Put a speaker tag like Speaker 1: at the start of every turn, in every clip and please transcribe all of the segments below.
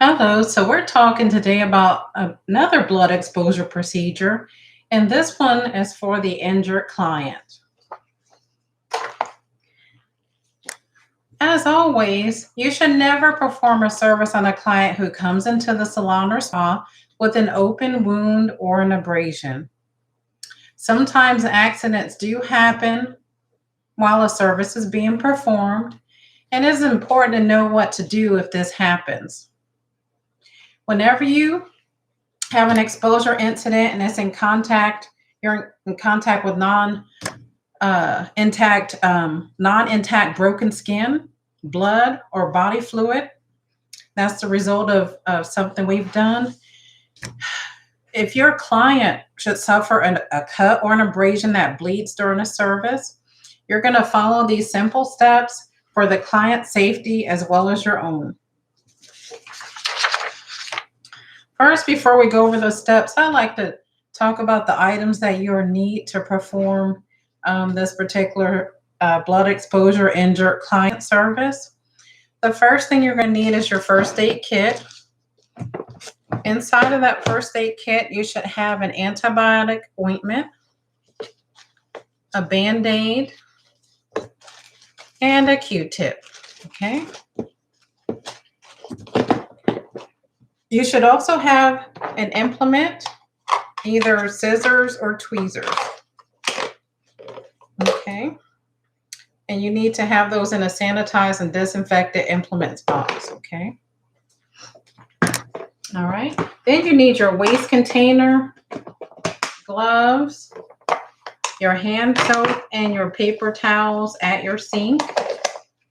Speaker 1: Hello, so we're talking today about another blood exposure procedure, and this one is for the injured client. As always, you should never perform a service on a client who comes into the salon or spa with an open wound or an abrasion. Sometimes accidents do happen while a service is being performed, and it's important to know what to do if this happens. Whenever you have an exposure incident and it's in contact, you're in contact with non-intact broken skin, blood, or body fluid. That's the result of something we've done. If your client should suffer a cut or an abrasion that bleeds during a service, you're going to follow these simple steps for the client's safety as well as your own. First, before we go over those steps, I like to talk about the items that you'll need to perform this particular blood exposure injured client service. The first thing you're going to need is your first aid kit. Inside of that first aid kit, you should have an antibiotic ointment, a Band-Aid, and a Q-tip. Okay. You should also have an implement, either scissors or tweezers. Okay. And you need to have those in a sanitized and disinfected implements box. Okay. All right. Then you need your waste container, gloves, your hand soap, and your paper towels at your sink.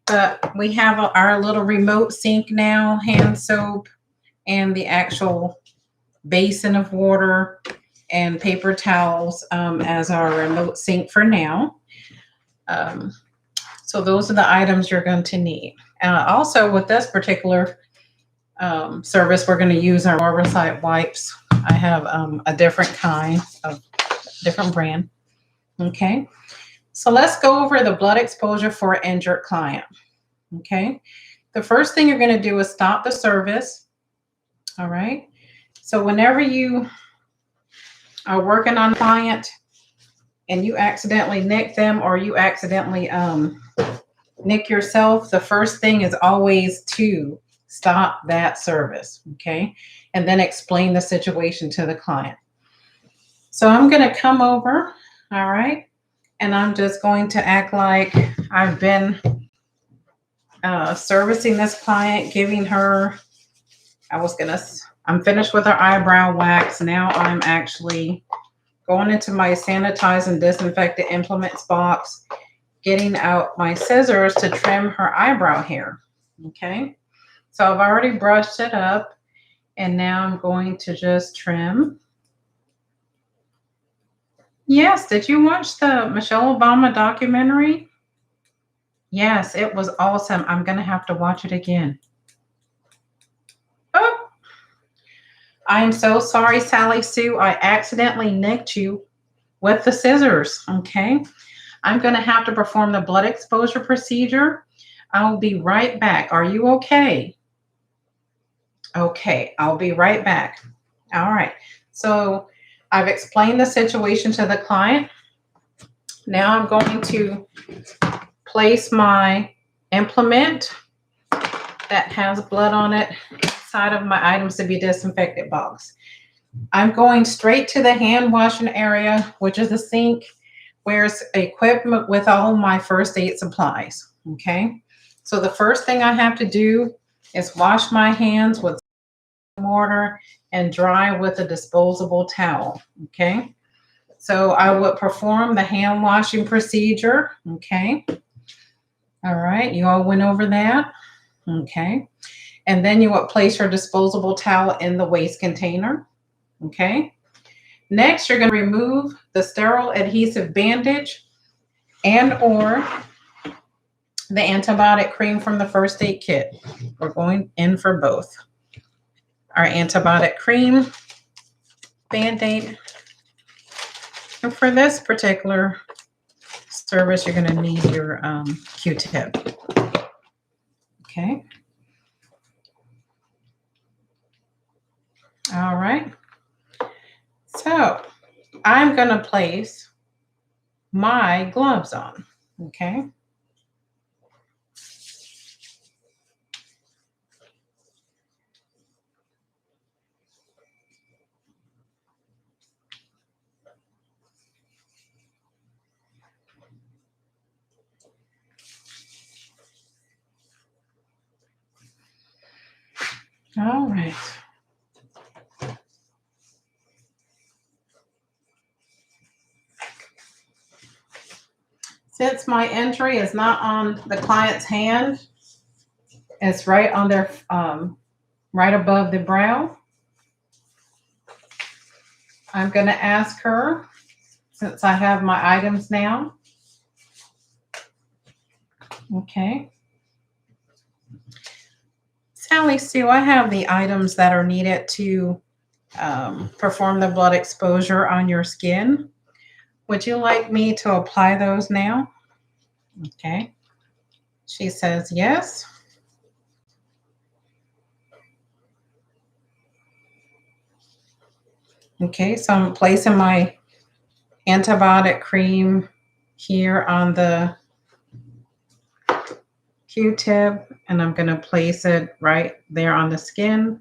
Speaker 1: But we have our little remote sink now, hand soap, and the actual basin of water and paper towels as our remote sink for now. So those are the items you're going to need. Also, with this particular service, we're going to use our herbicide wipes. I have a different kind of different brand. Okay. So let's go over the blood exposure for an injured client. Okay. The first thing you're going to do is stop the service. All right. So whenever you are working on a client and you accidentally nick them or you accidentally nick yourself, the first thing is always to stop that service. Okay. And then explain the situation to the client. So I'm going to come over. All right. And I'm just going to act like I've been servicing this client, giving her, I'm finished with her eyebrow wax. Now I'm actually going into my sanitized and disinfected implements box, getting out my scissors to trim her eyebrow hair. Okay. So I've already brushed it up and now I'm going to just trim. Yes. Did you watch the Michelle Obama documentary? Yes, it was awesome. I'm going to have to watch it again. Oh, I'm so sorry, Sally Sue. I accidentally nicked you with the scissors. Okay. I'm going to have to perform the blood exposure procedure. I'll be right back. Are you okay? Okay. I'll be right back. All right. So I've explained the situation to the client. Now I'm going to place my implement that has blood on it inside of my items to be disinfected box. I'm going straight to the hand washing area, which is the sink, where it's equipped with all my first aid supplies. Okay. So the first thing I have to do is wash my hands with water and dry with a disposable towel. Okay. So I would perform the hand washing procedure. Okay. All right. You all went over that. Okay. And then you would place your disposable towel in the waste container. Okay. Next, you're going to remove the sterile adhesive bandage and or the antibiotic cream from the first aid kit. We're going in for both. Our antibiotic cream, Band-Aid. And for this particular service, you're going to need your Q-tip. Okay. All right. So I'm going to place my gloves on. Okay. All right. Since my entry is not on the client's hand, it's right on their, right above the brow. I'm going to ask her, since I have my items now. Okay. Sally Sue, I have the items that are needed to perform the blood exposure on your skin. Would you like me to apply those now? Okay. She says yes. Okay, so I'm placing my antibiotic cream here on the Q-tip, and I'm going to place it right there on the skin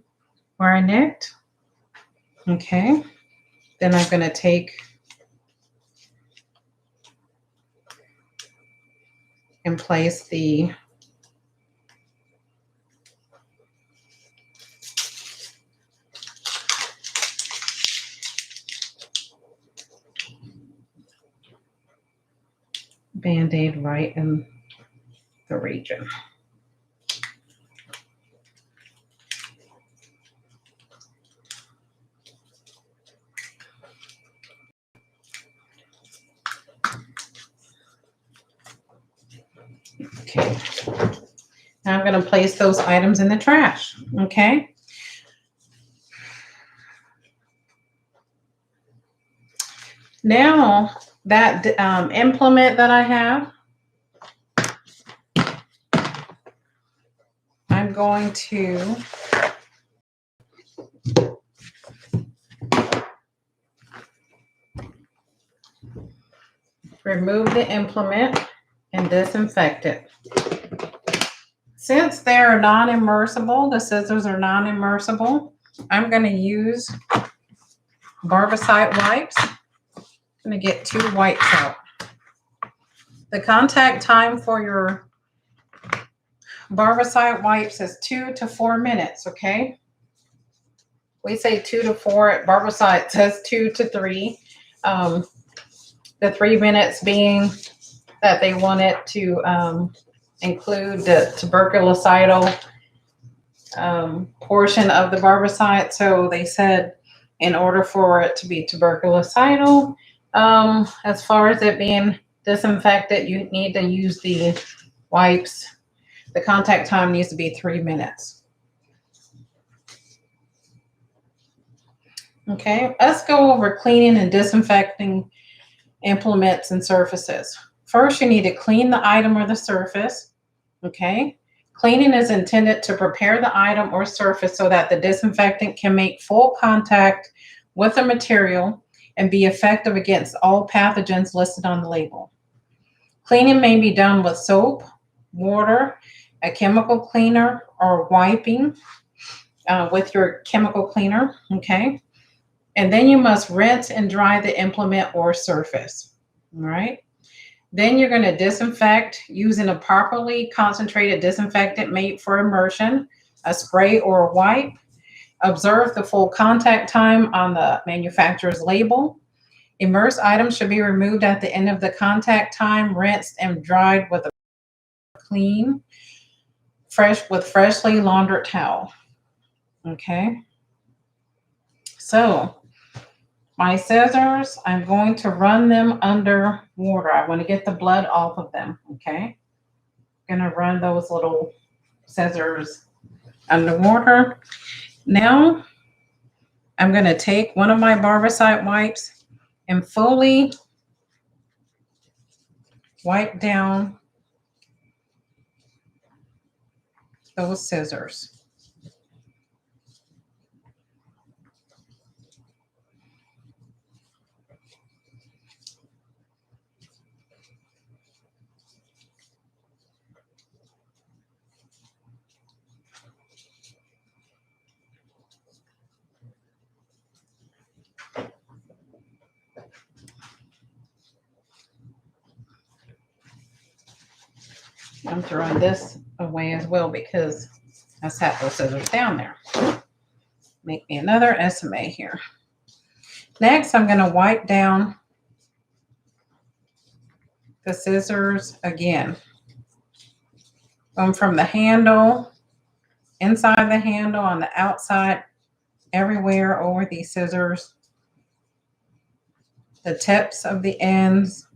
Speaker 1: where I nicked. Okay. Then I'm going to take and place the Band-Aid right in the region. Okay. Now I'm going to place those items in the trash. Okay. Now that implement that I have, I'm going to remove the implement and disinfect it. Since they're non-immersible, the scissors are non-immersible, I'm going to use barbicide wipes. I'm going to get 2 wipes out. The contact time for your barbicide wipes is 2 to 4 minutes, okay? We say 2 to 4. Barbicide says 2 to 3. The 3 minutes being that they want it to include the tuberculocidal portion of the barbicide. So they said in order for it to be tuberculocidal, as far as it being disinfected, you need to use the wipes. The contact time needs to be 3 minutes. Okay, let's go over cleaning and disinfecting implements and surfaces. First, you need to clean the item or the surface. Okay, cleaning is intended to prepare the item or surface so that the disinfectant can make full contact with the material and be effective against all pathogens listed on the label. Cleaning may be done with soap, water, a chemical cleaner, or wiping with your chemical cleaner. Okay. And then you must rinse and dry the implement or surface. All right. Then you're going to disinfect using a properly concentrated disinfectant made for immersion, a spray or a wipe. Observe the full contact time on the manufacturer's label. Immersed items should be removed at the end of the contact time, rinsed and dried with a clean, freshly laundered towel. Okay. So my scissors, I'm going to run them under water. I want to get the blood off of them. Okay. I'm going to run those little scissors under water. Now I'm going to take one of my barbicide wipes and fully wipe down those scissors. I'm throwing this away as well because I sat those scissors down there. Make me another SMA here. Next, I'm going to wipe down the scissors again. Going from the handle, inside the handle, on the outside, everywhere over these scissors. The tips of the ends.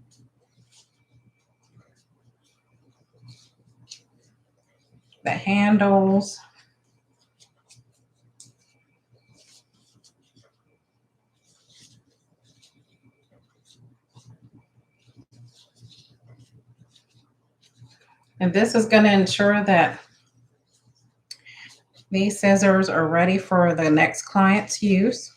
Speaker 1: The handles. And this is going to ensure that these scissors are ready for the next client's use.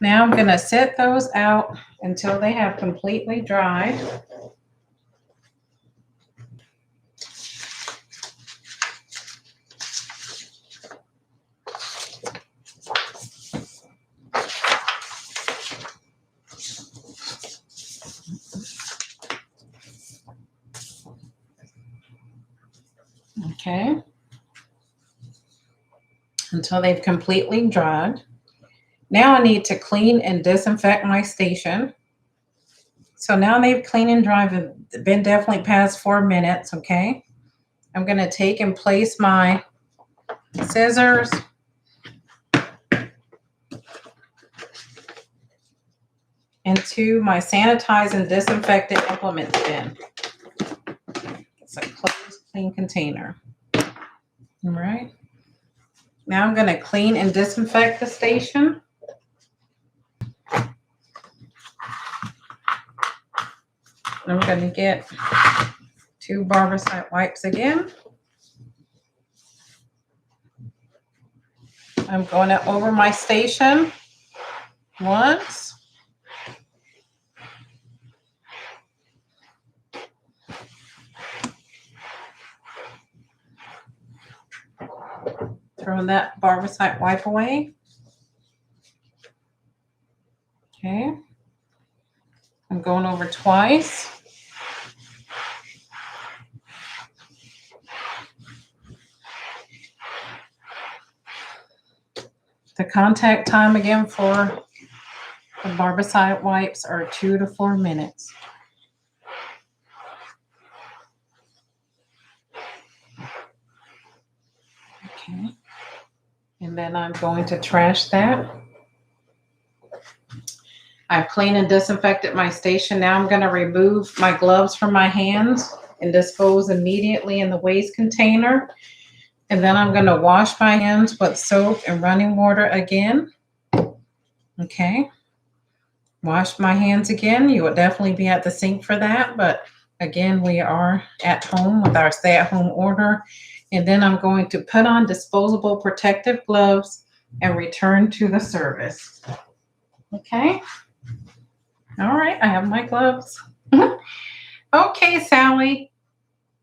Speaker 1: Now I'm going to set those out until they have completely dried. Okay. Until they've completely dried. Now I need to clean and disinfect my station. So now they've cleaned and dried, been definitely past 4 minutes, okay? I'm going to take and place my scissors into my sanitized and disinfected implements bin. It's a closed, clean container. All right. Now I'm going to clean and disinfect the station. I'm going to get 2 barbicide wipes again. I'm going to over my station once. Throw that barbicide wipe away. Okay. I'm going over twice. The contact time again for the barbicide wipes are 2 to 4 minutes. Okay. And then I'm going to trash that. I've cleaned and disinfected my station. Now I'm going to remove my gloves from my hands and dispose immediately in the waste container. And then I'm going to wash my hands with soap and running water again. Okay. Wash my hands again. You will definitely be at the sink for that. But again, we are at home with our stay-at-home order. And then I'm going to put on disposable protective gloves and return to the service. Okay. All right. I have my gloves. Okay, Sally.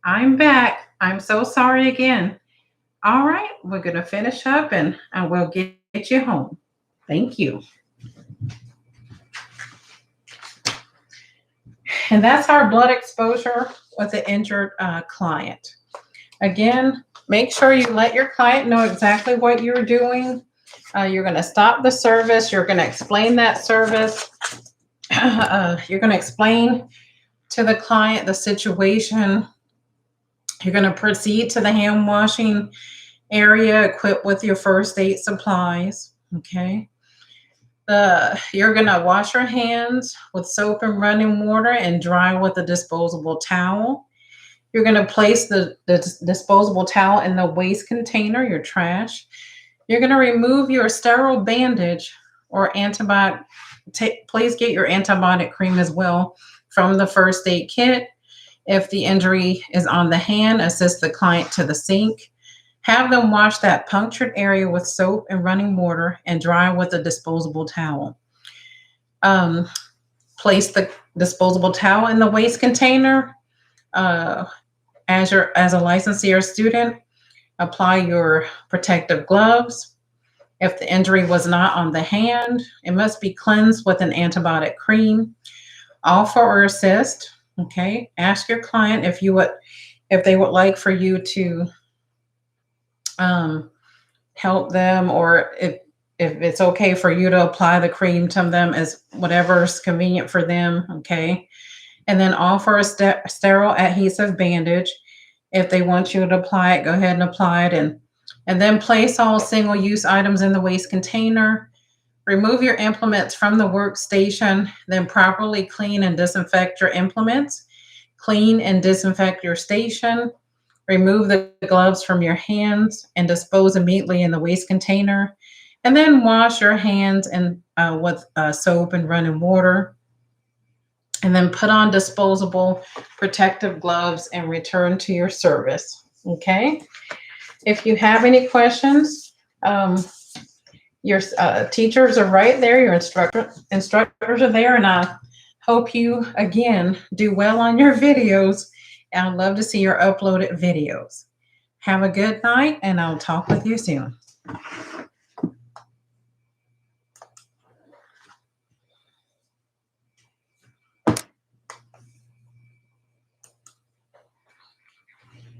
Speaker 1: I'm back. I'm so sorry again. All right. We're going to finish up and I will get you home. Thank you. And that's our blood exposure with the injured client. Again, make sure you let your client know exactly what you're doing. You're going to stop the service. You're going to explain that service. You're going to explain to the client the situation. You're going to proceed to the hand washing area equipped with your first aid supplies. Okay. You're going to wash your hands with soap and running water and dry with a disposable towel. You're going to place the disposable towel in the waste container, your trash. You're going to remove your sterile bandage or antibiotic. Please get your antibiotic cream as well from the first aid kit. If the injury is on the hand, assist the client to the sink. Have them wash that punctured area with soap and running water and dry with a disposable towel. Place the disposable towel in the waste container. As a licensee or student, apply your protective gloves. If the injury was not on the hand, it must be cleansed with an antibiotic cream. Offer or assist. Okay. Ask your client if they would like for you to help them, or if it's okay for you to apply the cream to them, as whatever's convenient for them. Okay. And then offer a sterile adhesive bandage. If they want you to apply it, go ahead and apply it. And then place all single-use items in the waste container. Remove your implements from the workstation, then properly clean and disinfect your implements. Clean and disinfect your station. Remove the gloves from your hands and dispose immediately in the waste container. And then wash your hands with soap and running water. And then put on disposable protective gloves and return to your service. Okay. If you have any questions, your teachers are right there. Your instructors are there. And I hope you, again, do well on your videos. And I'd love to see your uploaded videos. Have a good night, and I'll talk with you soon.